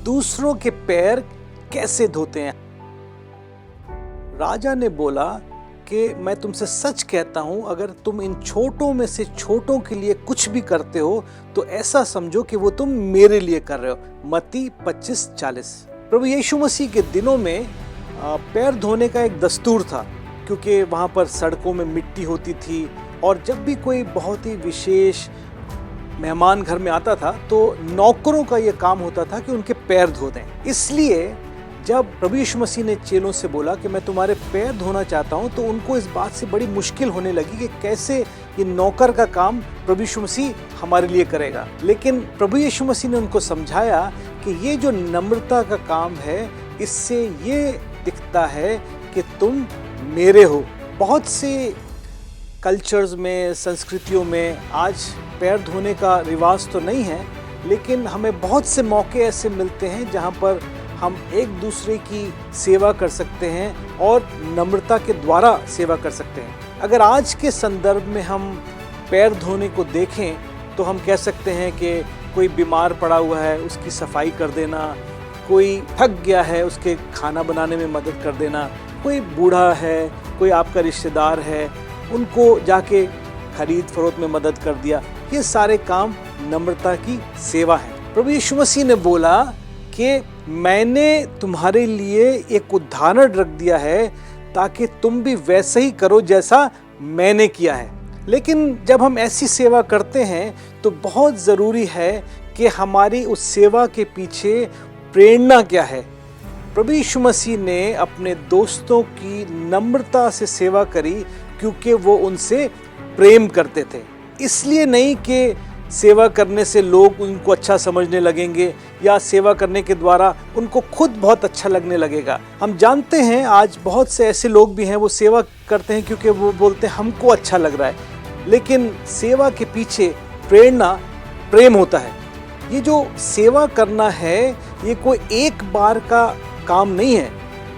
दूसरों के पैर कैसे धोते हैं। राजा ने बोला कि मैं तुमसे सच कहता हूं, अगर तुम इन छोटों में से छोटों के लिए कुछ भी करते हो तो ऐसा समझो कि वो तुम मेरे लिए कर रहे हो। मत्ती 25:40। प्रभु यीशु मसीह के दिनों में पैर धोने का एक दस्तूर था, क्योंकि वहाँ पर सड़कों में मिट्टी होती थी और जब भी कोई बहुत ही विशेष मेहमान घर में आता था तो नौकरों का ये काम होता था कि उनके पैर धो दें। इसलिए जब प्रभु यीशु मसीह ने चेलों से बोला कि मैं तुम्हारे पैर धोना चाहता हूँ, तो उनको इस बात से बड़ी मुश्किल होने लगी कि कैसे ये नौकर का काम प्रभु यीशु मसीह हमारे लिए करेगा। लेकिन प्रभु यीशु मसीह ने उनको समझाया कि ये जो नम्रता का काम है, इससे ये दिखता है कि तुम मेरे हो। बहुत से कल्चर्स में, संस्कृतियों में आज पैर धोने का रिवाज तो नहीं है, लेकिन हमें बहुत से मौके ऐसे मिलते हैं जहाँ पर हम एक दूसरे की सेवा कर सकते हैं और नम्रता के द्वारा सेवा कर सकते हैं। अगर आज के संदर्भ में हम पैर धोने को देखें तो हम कह सकते हैं कि कोई बीमार पड़ा हुआ है उसकी सफाई कर देना, कोई थक गया है उसके खाना बनाने में मदद कर देना, कोई बूढ़ा है, कोई आपका रिश्तेदार है, उनको जाके खरीद फरोख्त में मदद कर दिया। ये सारे काम नम्रता की सेवा है। प्रभु यीशु मसीह ने बोला कि मैंने तुम्हारे लिए एक उदाहरण रख दिया है ताकि तुम भी वैसे ही करो जैसा मैंने किया है। लेकिन जब हम ऐसी सेवा करते हैं तो बहुत ज़रूरी है कि हमारी उस सेवा के पीछे प्रेरणा क्या है। प्रभु यीशु मसीह ने अपने दोस्तों की नम्रता से सेवा करी क्योंकि वो उनसे प्रेम करते थे। इसलिए नहीं कि सेवा करने से लोग उनको अच्छा समझने लगेंगे या सेवा करने के द्वारा उनको खुद बहुत अच्छा लगने लगेगा। हम जानते हैं आज बहुत से ऐसे लोग भी हैं, वो सेवा करते हैं क्योंकि वो बोलते हैं हमको अच्छा लग रहा है, लेकिन सेवा के पीछे प्रेरणा प्रेम होता है। ये जो सेवा करना है ये कोई एक बार का काम नहीं है।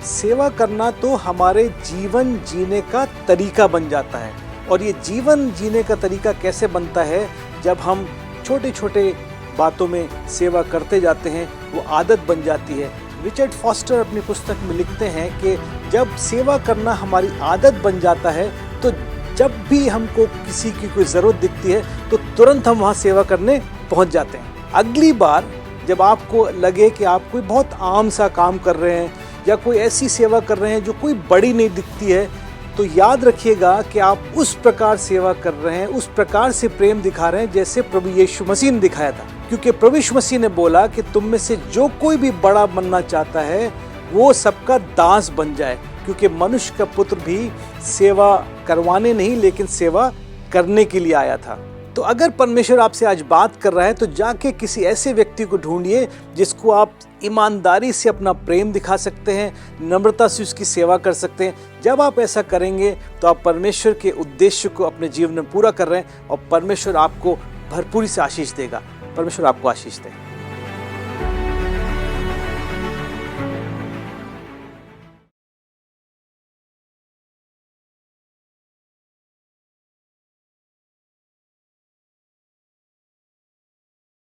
सेवा करना तो हमारे जीवन जीने का तरीका बन जाता है। और ये जीवन जीने का तरीका कैसे बनता है? जब हम छोटे छोटे बातों में सेवा करते जाते हैं, वो आदत बन जाती है। रिचर्ड फॉस्टर अपनी पुस्तक में लिखते हैं कि जब सेवा करना हमारी आदत बन जाता है तो जब भी हमको किसी की कोई ज़रूरत दिखती है तो तुरंत हम वहाँ सेवा करने पहुँच जाते हैं। अगली बार जब आपको लगे कि आप कोई बहुत आम सा काम कर रहे हैं या कोई ऐसी सेवा कर रहे हैं जो कोई बड़ी नहीं दिखती है, तो याद रखिएगा कि आप उस प्रकार सेवा कर रहे हैं, उस प्रकार से प्रेम दिखा रहे हैं जैसे प्रभु यीशु मसीह ने दिखाया था। क्योंकि प्रभु यीशु मसीह ने बोला कि तुम में से जो कोई भी बड़ा बनना चाहता है वो सबका दास बन जाए, क्योंकि मनुष्य का पुत्र भी सेवा करवाने नहीं लेकिन सेवा करने के लिए आया था। तो अगर परमेश्वर आपसे आज बात कर रहा है तो जाके किसी ऐसे व्यक्ति को ढूंढिए जिसको आप ईमानदारी से अपना प्रेम दिखा सकते हैं, नम्रता से उसकी सेवा कर सकते हैं। जब आप ऐसा करेंगे तो आप परमेश्वर के उद्देश्य को अपने जीवन में पूरा कर रहे हैं और परमेश्वर आपको भरपूरी से आशीष देगा। परमेश्वर आपको आशीष दे।